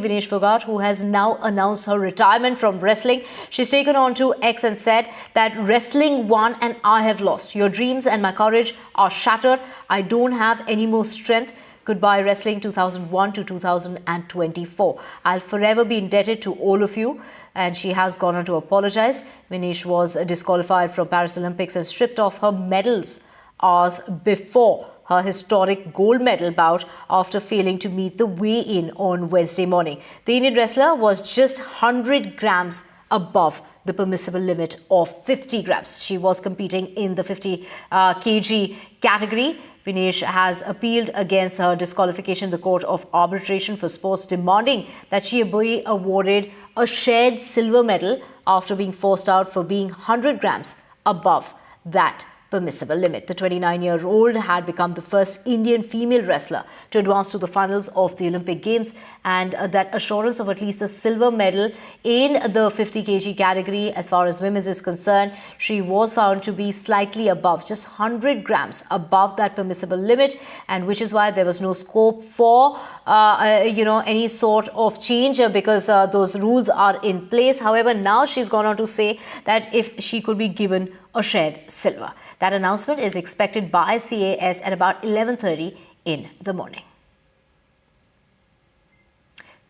Vinesh Fogart, who has now announced her retirement from wrestling. She's taken on to X and said that wrestling won and I have lost. Your dreams and my courage are shattered. I don't have any more strength. Goodbye wrestling 2001 to 2024. I'll forever be indebted to all of you. And she has gone on to apologize. Vinesh was disqualified from Paris Olympics and stripped off her medals hours before her historic gold medal bout after failing to meet the weigh-in on Wednesday morning. The Indian wrestler was just 100 grams above the permissible limit of 50 grams. She was competing in the 50 kg category. Vinesh has appealed against her disqualification in the Court of Arbitration for Sports, demanding that she be awarded a shared silver medal after being forced out for being 100 grams above that permissible limit. The 29-year-old had become the first Indian female wrestler to advance to the finals of the Olympic Games, and that assurance of at least a silver medal in the 50 kg category as far as women's is concerned, she was found to be slightly above, just 100 grams above that permissible limit, and which is why there was no scope for any sort of change because those rules are in place. However, now she's gone on to say that if she could be given a shared silver. That announcement is expected by CAS at about 11:30 in the morning.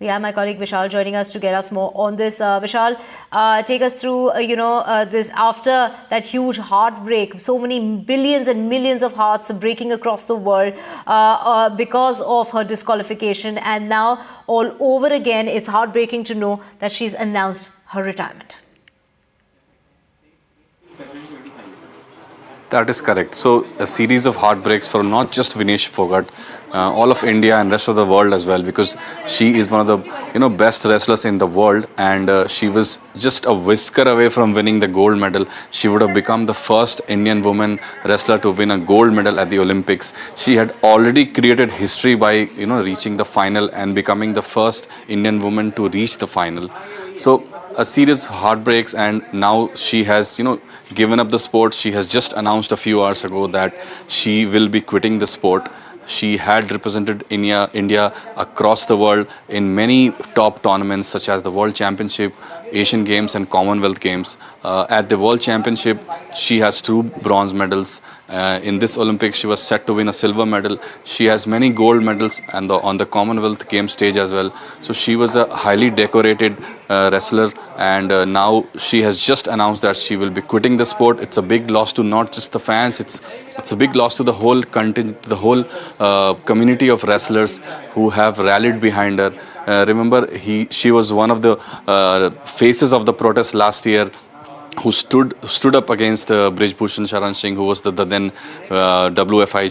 We have my colleague Vishal joining us to get us more on this. Vishal, take us through, this after that huge heartbreak, so many billions and millions of hearts breaking across the world because of her disqualification. And now all over again, it's heartbreaking to know that she's announced her retirement. That is correct. So a series of heartbreaks for not just Vinesh Fogart, all of India and rest of the world as well, because she is one of the best wrestlers in the world, and she was just a whisker away from winning the gold medal. She would have become the first Indian woman wrestler to win a gold medal at the Olympics. She had already created history by reaching the final and becoming the first Indian woman to reach the final. So a series of heartbreaks, and now she has given up the sport. She has just announced a few hours ago that she will be quitting the sport. She had represented India across the world in many top tournaments such as the World Championship, Asian Games and Commonwealth Games. At the World Championship, she has 2 bronze medals. In this Olympics, she was set to win a silver medal. She has many gold medals and on the Commonwealth Games stage as well. So she was a highly decorated wrestler, and now she has just announced that she will be quitting the sport. It's a big loss to not just the fans, it's a big loss to the whole contingent, the whole community of wrestlers who have rallied behind her. Remember, she was one of the faces of the protest last year, who stood up against Brij Bhushan Sharan Singh, who was the then WFI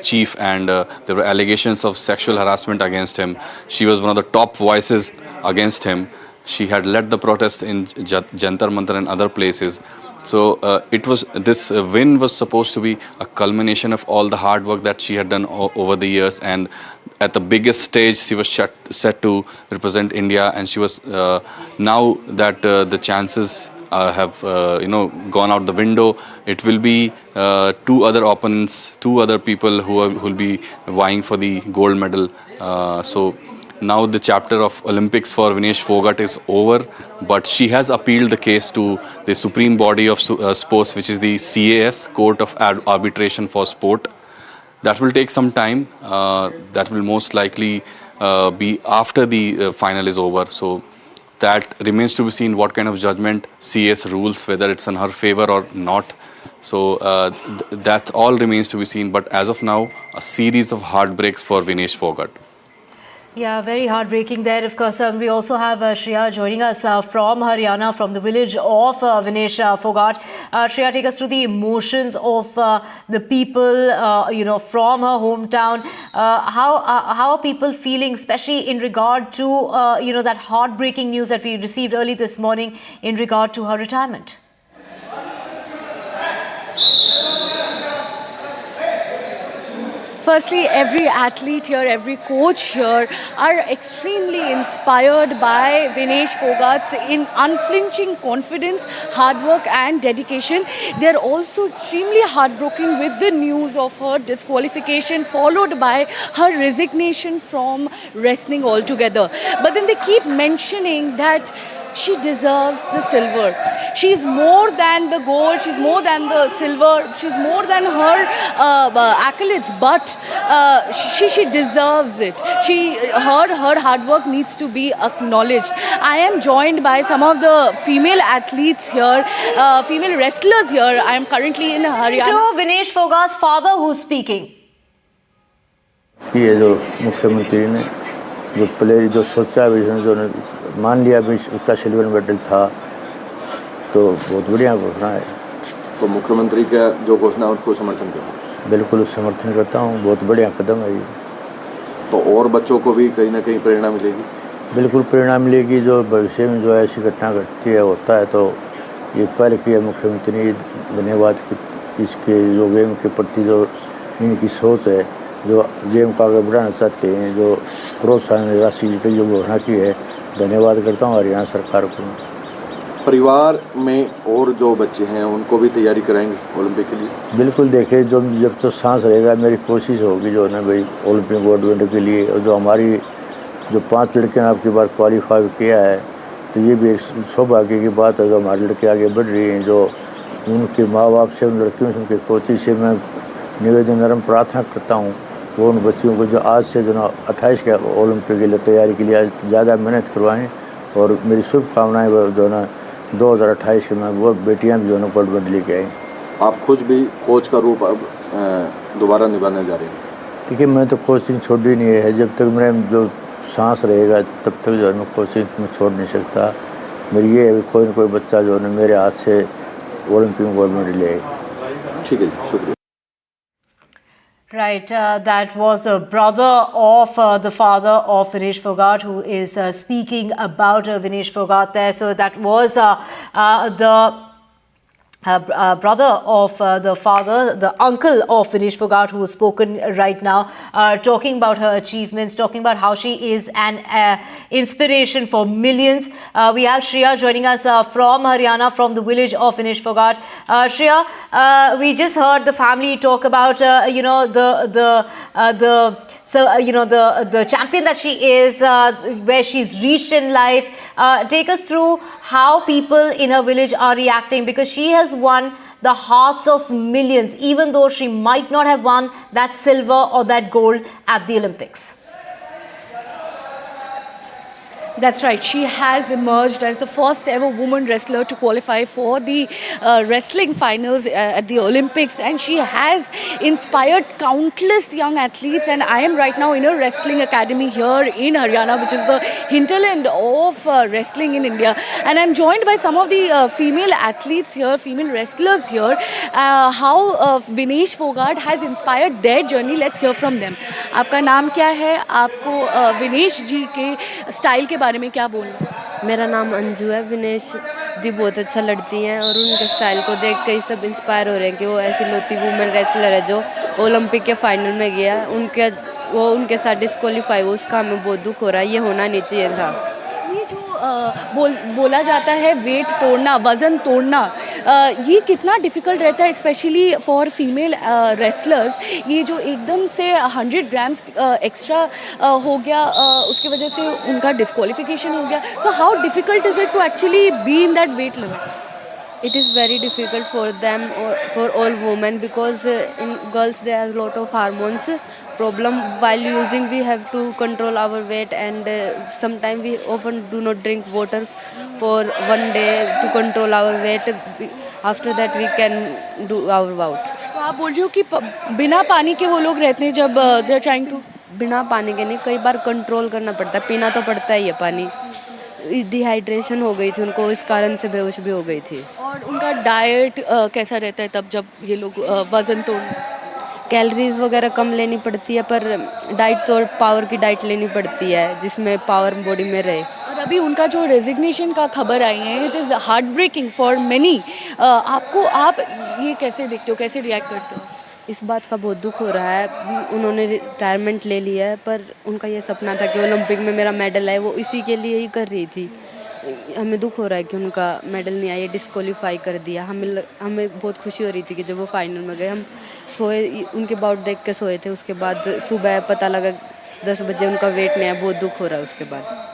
chief, and there were allegations of sexual harassment against him. She was one of the top voices against him. She had led the protest in Jantar Mantar and other places. So this win was supposed to be a culmination of all the hard work that she had done over the years, and at the biggest stage she was set to represent India, and she was now that the chances have gone out the window. It will be 2 other opponents, 2 other people who will be vying for the gold medal. So now the chapter of Olympics for Vinesh Fogart is over, but she has appealed the case to the supreme body of sports, which is the CAS, Court of Arbitration for Sport. That will take some time. That will most likely be after the final is over. So that remains to be seen what kind of judgment CAS rules, whether it's in her favor or not. So that all remains to be seen. But as of now, a series of heartbreaks for Vinesh Fogart. Yeah, very heartbreaking there. Of course, we also have Shreya joining us from Haryana, from the village of Vinesh Fogart. Shreya, take us through the emotions of the people, from her hometown. How are people feeling, especially in regard to, that heartbreaking news that we received early this morning in regard to her retirement? Firstly, every athlete here, every coach here are extremely inspired by Vinesh Phogat's unflinching confidence, hard work and dedication. They are also extremely heartbroken with the news of her disqualification followed by her resignation from wrestling altogether. But then they keep mentioning that she deserves the silver. She is more than the gold, she's more than the silver, she's more than her accolades, but she deserves it. Her hard work needs to be acknowledged. I am joined by some of the female athletes here, female wrestlers here. I am currently in Haryana. To Vinesh Phogat's father, who's speaking. ये जो मुख्यमंत्री ने जो player जो सोचा भी जो मान लिया भी उसका सिल्वर मेडल था, तो बहुत बढ़िया घोषणा है। तो मुख्यमंत्री का जो घोषणा उसको समर्थन करता बिल्कुल समर्थन करता हूँ, बहुत बढ़िया कदम है ये। तो और बच्चों को भी कहीं ना कहीं प्रेरणा मिलेगी। बिल्कुल प्रेरणा मिलेगी, जो भविष्य में जो ऐसी घटना घटती है होता है, तो ये पहल किया मुख्यमंत्री ने, धन्यवाद इसके जो गेम के प्रति जो इनकी सोच है, जो गेम को आगे बढ़ाना चाहते हैं, जो प्रोत्साहन राशि की जो घोषणा की है, धन्यवाद करता हूँ हरियाणा सरकार को। परिवार में और जो बच्चे हैं उनको भी तैयारी कराएंगे ओलंपिक के लिए। बिल्कुल देखिए, जो जब तो सांस रहेगा मेरी कोशिश होगी जो है ना भाई ओलंपिक गोल्ड मेडल के लिए। और जो हमारी जो 5 लड़के ने आपकी बार क्वालिफाई किया है, तो ये भी एक सौभाग्य की बात है। जो हमारी लड़के आगे बढ़ रही हैं, जो उनके माँ बाप से, उन लड़कियों से, उनके कोचिंग से मैं निवेदन नरम प्रार्थना करता हूँ वो उन बच्चियों को जो आज से जो ना 28 के ओलंपिक के लिए तैयारी के लिए ज़्यादा मेहनत करवाएं। और मेरी शुभकामनाएं जो ना 2028 में वो बेटियां भी जो ना गोल्ड मेडल लेके आएँ। आप खुद भी कोच का रूप अब दोबारा निभाने जा रहे हैं। देखिए, मैं तो कोचिंग छोड़ी नहीं है, जब तक मेरा जो सांस रहेगा तब तक जो है मैं कोचिंग में छोड़ नहीं सकता। मेरी ये है कोई ना कोई बच्चा जो है मेरे हाथ से ओलंपिक में गोल्ड मेडल ले। ठीक है, शुक्रिया। Right, that was the brother of the father of Vinesh Phogat, who is speaking about Vinesh Phogat there. So that was the brother of the father, the uncle of Vinesh Phogat, who has spoken right now, talking about her achievements, talking about how she is an inspiration for millions. We have Shreya joining us from Haryana, from the village of Vinesh Phogat. Shreya, we just heard the family talk about the champion that she is, where she's reached in life. Take us through how people in her village are reacting, because she has won the hearts of millions, even though she might not have won that silver or that gold at the Olympics. That's right. She has emerged as the first ever woman wrestler to qualify for the wrestling finals at the Olympics, and she has inspired countless young athletes. And I am right now in a wrestling academy here in Haryana, which is the hinterland of wrestling in India. And I'm joined by some of the female athletes here, female wrestlers here, how Vinesh Phogat has inspired their journey. Let's hear from them. आपका नाम क्या है? आपको विनेश जी के style के बारे में क्या बोलना? मेरा नाम अंजू है। विनेश दी बहुत अच्छा लड़ती हैं और उनके स्टाइल को देख के ही सब इंस्पायर हो रहे हैं कि वो ऐसी लौती वुमेन रेसलर है जो ओलंपिक के फाइनल में गया। उनके साथ डिस्क्वालीफाई हुआ, उसका हमें बहुत दुख हो रहा है। ये होना नहीं चाहिए था। ये जो बोला जाता है वेट तोड़ना, वज़न तोड़ना, ये कितना डिफ़िकल्ट रहता है स्पेशली फॉर फीमेल रेसलर्स। ये जो एकदम से 100 ग्राम्स एक्स्ट्रा हो गया, उसकी वजह से उनका डिस्क्वालिफिकेशन हो गया। So how difficult is it to actually be in that weight limit? It is very difficult for them or for all women, because in girls there are a lot of hormones problem. While using we have to control our weight, and sometimes we often do not drink water for one day to control our weight. After that we can do our workout. तो आप बोल रहे हो कि बिना पानी के वो लोग रहते हैं जब दे आर ट्राइंग टू? बिना पानी के नहीं, कई बार कंट्रोल करना पड़ता है, पीना तो पड़ता ही है पानी। डिहाइड्रेशन हो गई थी उनको, इस कारण से बेहोश भी हो गई थी। और उनका डाइट कैसा रहता है तब जब ये लोग वज़न तोड़? कैलोरीज वगैरह कम लेनी पड़ती है, पर डाइट तो पावर की डाइट लेनी पड़ती है जिसमें पावर बॉडी में रहे। और अभी उनका जो रेजिग्नेशन का खबर आई है, it is heart breaking for many. आप ये कैसे देखते हो, कैसे रिएक्ट करते हो? इस बात का बहुत दुख हो रहा है। उन्होंने रिटायरमेंट ले लिया है, पर उनका ये सपना था कि ओलंपिक में मेरा मेडल आए, वो इसी के लिए ही कर रही थी। हमें दुख हो रहा है कि उनका मेडल नहीं आया, डिस्क्वालीफाई कर दिया। हमें बहुत खुशी हो रही थी कि जब वो फाइनल में गए, हम सोए, उनके बाउट देख के सोए थे। उसके बाद सुबह पता लगा 10 बजे उनका वेट नहीं आया, बहुत दुख हो रहा है उसके बाद।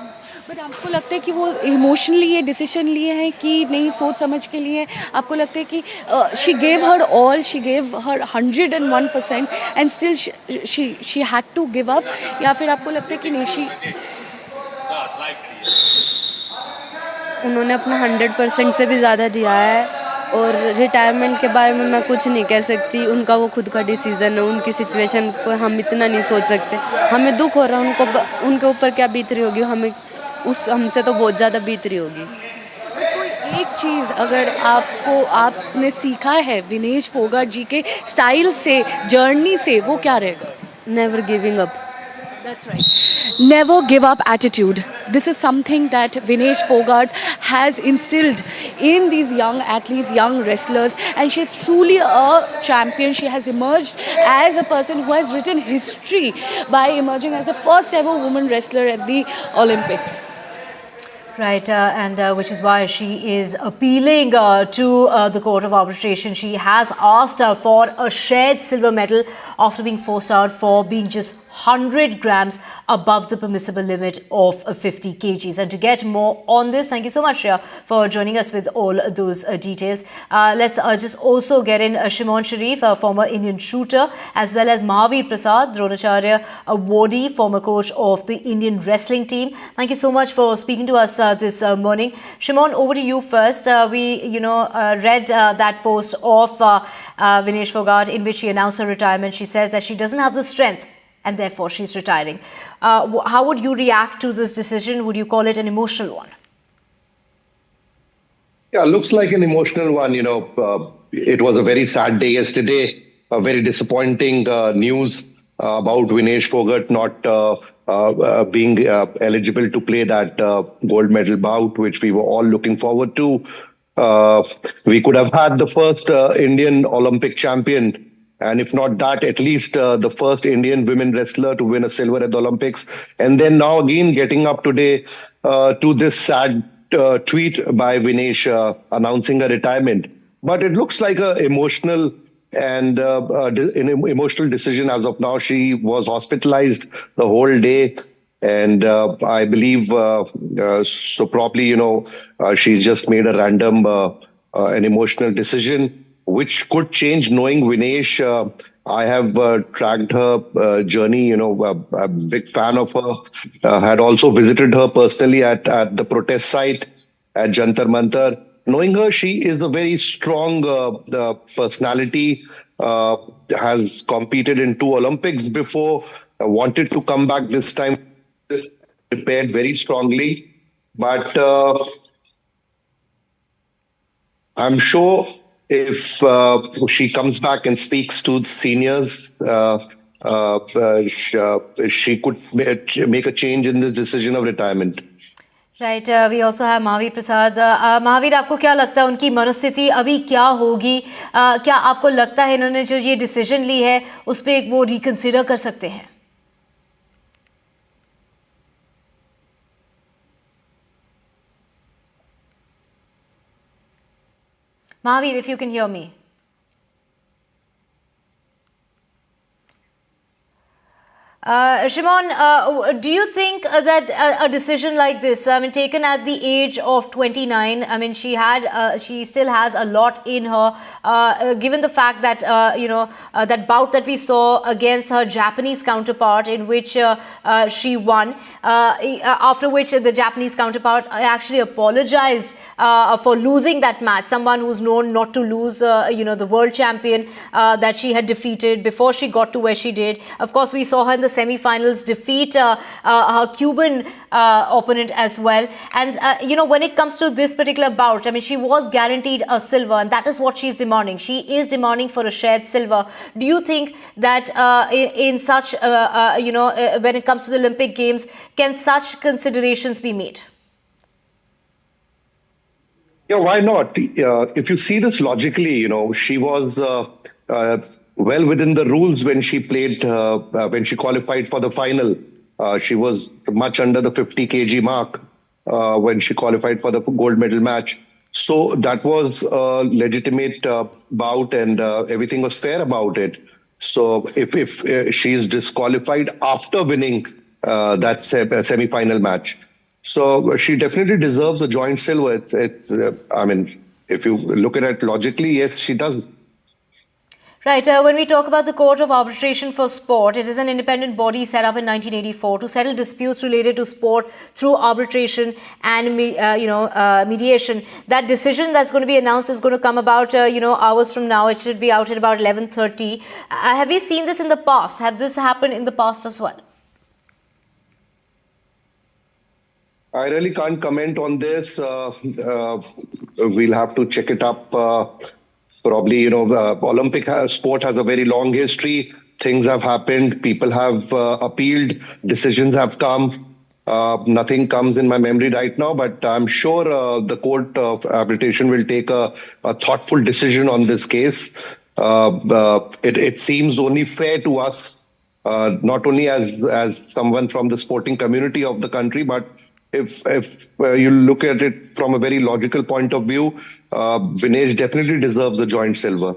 बट आपको लगता है कि वो इमोशनली ये डिसीजन लिए हैं कि नहीं सोच समझ के लिए? आपको लगता है कि she gave her all, she gave her 101% and still she had to give up, या फिर आपको लगता है कि नहीं उन्होंने अपना 100% से भी ज़्यादा दिया है, और रिटायरमेंट के बारे में मैं कुछ नहीं कह सकती। उनका वो खुद का डिसीज़न है, उनकी सिचुएशन पर हम इतना नहीं सोच सकते। हमें दुख हो रहा है, उनके ऊपर क्या बीत रही होगी, हमसे तो बहुत ज़्यादा बीत रही होगी। एक चीज़ अगर आपने सीखा है विनेश फोगाट जी के स्टाइल से, जर्नी से, वो क्या रहेगा? Never giving up. That's right. Never give up attitude. This is something that Vinesh Fogart has instilled in these young athletes, young wrestlers, and she is truly a champion. She has emerged as a person who has written history by emerging as the first ever woman wrestler at the Olympics. Right, and which is why she is appealing to the Court of Arbitration. She has asked for a shared silver medal after being forced out for being just 100 grams above the permissible limit of 50 kgs. And to get more on this, thank you so much, Shreya, for joining us with all those details. Let's just also get in Shimon Sharif, a former Indian shooter, as well as Mahavir Prasad, Dronacharya awardee, former coach of the Indian wrestling team. Thank you so much for speaking to us this morning. Shimon, over to you first. We, read that post of Vinesh Fogart in which she announced her retirement. She says that she doesn't have the strength and therefore she's retiring. How would you react to this decision? Would you call it an emotional one? Yeah, looks like an emotional one. It was a very sad day yesterday. A very disappointing news about Vinesh Fogart not being eligible to play that gold medal bout, which we were all looking forward to. We could have had the first Indian Olympic champion, and if not that, at least the first Indian women wrestler to win a silver at the Olympics. And then now again getting up today to this sad tweet by Vinesh announcing a retirement. But it looks like an emotional decision as of now. She was hospitalized the whole day. And I believe, so probably, she's just made a random, an emotional decision, which could change. Knowing Vinesh, I have tracked her journey, a big fan of her, had also visited her personally at the protest site at Jantar Mantar. Knowing her, she is a very strong personality, has competed in 2 Olympics before, wanted to come back this time, prepared very strongly. But I'm sure if she comes back and speaks to the seniors, she could make a change in the decision of retirement. Right, we also have Mahavir Prasad. Mahavir, आपको क्या लगता है उनकी मनोस्थिति अभी क्या होगी? क्या आपको लगता है इन्होंने जो ये डिसीजन ली है उस पर वो रिकंसिडर कर सकते हैं? Mahavir, if you can hear me. Shimon, do you think that a decision like this, taken at the age of 29, she still has a lot in her, given the fact that, that bout that we saw against her Japanese counterpart in which she won, after which the Japanese counterpart actually apologized for losing that match, someone who's known not to lose, the world champion that she had defeated before she got to where she did. Of course, we saw her in the semi-finals defeat her Cuban opponent as well. And, when it comes to this particular bout, she was guaranteed a silver, and that is what she's demanding. She is demanding for a shared silver. Do you think that in such, when it comes to the Olympic Games, can such considerations be made? Yeah, why not? If you see this logically, she was well within the rules when she played, when she qualified for the final. She was much under the 50 kg mark when she qualified for the gold medal match. So that was a legitimate bout, and everything was fair about it. So if she is disqualified after winning that semi-final match, so she definitely deserves a joint silver. I mean, if you look at it logically, yes, she does. Right. When we talk about the Court of Arbitration for Sport, it is an independent body set up in 1984 to settle disputes related to sport through arbitration and mediation. That decision that's going to be announced is going to come about hours from now. It should be out at about 11:30. Have you seen this in the past? Have this happened in the past as well? I really can't comment on this. We'll have to check it up. Probably, Olympic sport has a very long history. Things have happened. People have appealed. Decisions have come. Nothing comes in my memory right now, but I'm sure the Court of Arbitration will take a thoughtful decision on this case. It seems only fair to us, not only as someone from the sporting community of the country, but if you look at it from a very logical point of view, Vinesh definitely deserves a joint silver.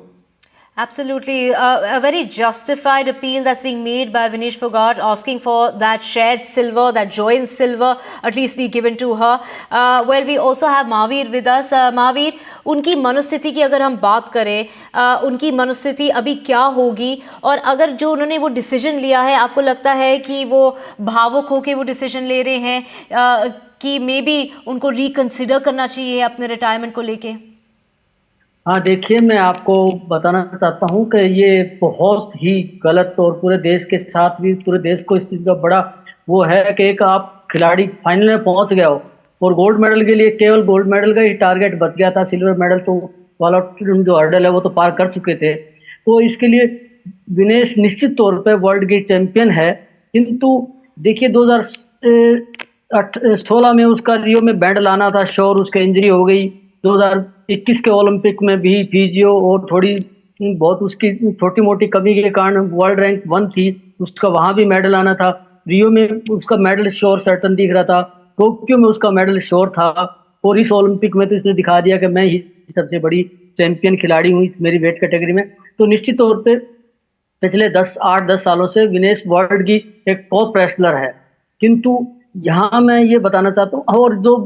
Absolutely. A very justified appeal that's being made by Vinesh Fogart, asking for that shared silver, that joint silver, at least be given to her. Well, we also have Mahavir with us. Mahavir, उनकी मनोस्थिति की अगर हम बात करें, उनकी मनोस्थिति अभी क्या होगी, और अगर जो उन्होंने वो डिसीजन लिया है, आपको लगता है कि वो भावुक होकर वो डिसीजन ले रहे हैं कि मे बी उनको रिकंसिडर करना चाहिए अपने रिटायरमेंट को लेके? हाँ, देखिए, मैं आपको बताना चाहता हूँ कि ये बहुत ही गलत, और पूरे देश के साथ भी पूरे देश को इस चीज़ का बड़ा वो है कि एक आप खिलाड़ी फाइनल में पहुँच गया हो और गोल्ड मेडल के लिए केवल गोल्ड मेडल का ही टारगेट बच गया था, सिल्वर मेडल तो वाला जो हर्डल है वो तो पार कर चुके थे। तो इसके लिए विनेश निश्चित तौर पर वर्ल्ड की चैंपियन है, किंतु देखिए 2016 में उसका रियो में बैंड लाना था, श्योर उसके इंजरी हो गई। 2021 के ओलंपिक में भी फिजियो और थोड़ी बहुत उसकी छोटी मोटी कमी के कारण वर्ल्ड रैंक 1 थी, उसका वहां भी मेडल आना था। रियो में उसका मेडल श्योर सर्टन दिख रहा था, टोक्यो में उसका मेडल श्योर था, और इस ओलंपिक में तो इसने दिखा दिया कि मैं ही सबसे बड़ी चैंपियन खिलाड़ी हूँ मेरी वेट कैटेगरी में। तो निश्चित तौर पे पिछले 8-10 सालों से विनेश वर्ल्ड की एक टॉप रेसलर है। किंतु यहाँ मैं ये बताना चाहता हूँ, और जो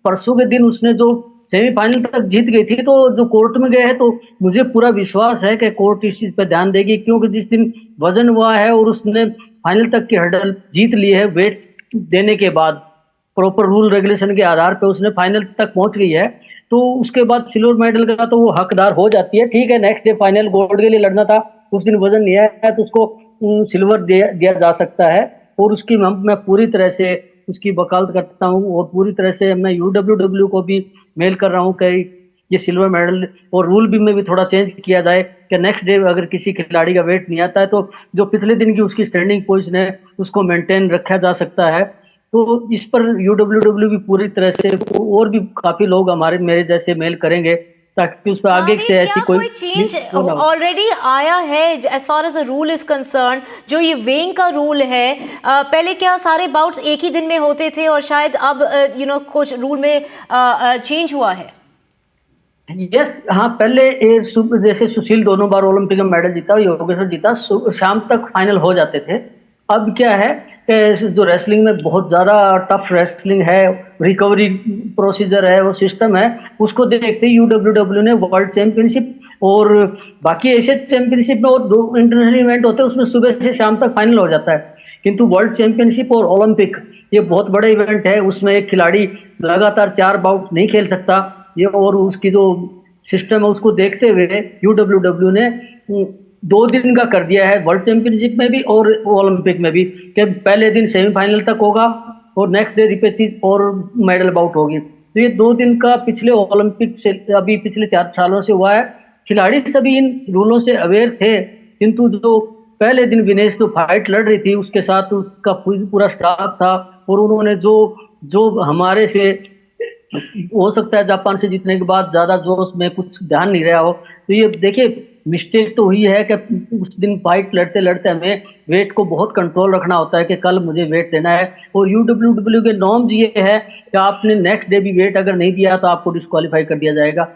परसों के दिन उसने जो सेमीफाइनल तक जीत गई थी, तो जो कोर्ट में गए हैं, तो मुझे पूरा विश्वास है कि कोर्ट इस चीज पर ध्यान देगी, क्योंकि जिस दिन वजन हुआ है और उसने फाइनल तक की हर्डल जीत ली है, वेट देने के बाद प्रॉपर रूल रेगुलेशन के आधार पर उसने फाइनल तक पहुंच गई है, तो उसके बाद सिल्वर मेडल का तो वो हकदार हो जाती है। ठीक है, नेक्स्ट डे फाइनल गोल्ड के लिए लड़ना था, उस दिन वजन नहीं आया तो उसको सिल्वर दिया जा सकता है, और उसकी मैं पूरी तरह से उसकी वकालत करता हूँ, और पूरी तरह से मैं UWW को भी मेल कर रहा हूँ कि ये सिल्वर मेडल और रूल भी में भी थोड़ा चेंज किया जाए कि नेक्स्ट डे अगर किसी खिलाड़ी का वेट नहीं आता है तो जो पिछले दिन की उसकी स्टैंडिंग पोजीशन है उसको मेंटेन रखा जा सकता है। तो इस पर UWW भी पूरी तरह से, और भी काफी लोग मेरे जैसे मेल करेंगे ताकि उस पर आगे से ऐसी कोई चेंज ऑलरेडी आया है as far as the rule is concern. जो ये वेइंग का रूल है, पहले क्या सारे बाउट्स एक ही दिन में होते थे, और शायद अब कुछ रूल में चेंज हुआ है। यस, हाँ, पहले जैसे सुशील 2 बार ओलंपिक में मेडल जीता, योगेश्वर जीता, शाम तक फाइनल हो जाते थे। अब क्या है कि जो रेसलिंग में बहुत ज़्यादा टफ रेसलिंग है, रिकवरी प्रोसीजर है, वो सिस्टम है, उसको देखते ही UWW ने वर्ल्ड चैंपियनशिप और बाकी एशिया चैंपियनशिप में और 2 इंटरनेशनल इवेंट होते हैं, उसमें सुबह से शाम तक फाइनल हो जाता है। किंतु वर्ल्ड चैंपियनशिप और ओलंपिक ये बहुत बड़ा इवेंट है, उसमें एक खिलाड़ी लगातार 4 बाउट नहीं खेल सकता, ये और उसकी जो सिस्टम है उसको देखते हुए UWW ने 2 दिन का कर दिया है, वर्ल्ड चैंपियनशिप में भी और ओलंपिक में भी, कि पहले दिन सेमीफाइनल तक होगा और नेक्स्ट डे रिपेचेज और मेडल बाउट होगी। तो ये 2 दिन का पिछले ओलंपिक से अभी पिछले 4 सालों से हुआ है। खिलाड़ी सभी इन रूलों से अवेयर थे, किंतु जो पहले दिन विनेश जो फाइट लड़ रही थी उसके साथ उसका पूरा स्टाफ था, और उन्होंने जो हमारे से हो सकता है जापान से जीतने के बाद ज्यादा जोश में कुछ ध्यान नहीं रहा हो। तो ये देखिए मिस्टेक तो हुई है कि उस दिन फाइट लड़ते लड़ते हमें वेट को बहुत कंट्रोल रखना होता है कि कल मुझे वेट देना है। और UWW के नॉर्म्स ये है कि आपने नेक्स्ट डे भी वेट अगर नहीं दिया तो आपको डिस्क्वालीफाई कर दिया जाएगा।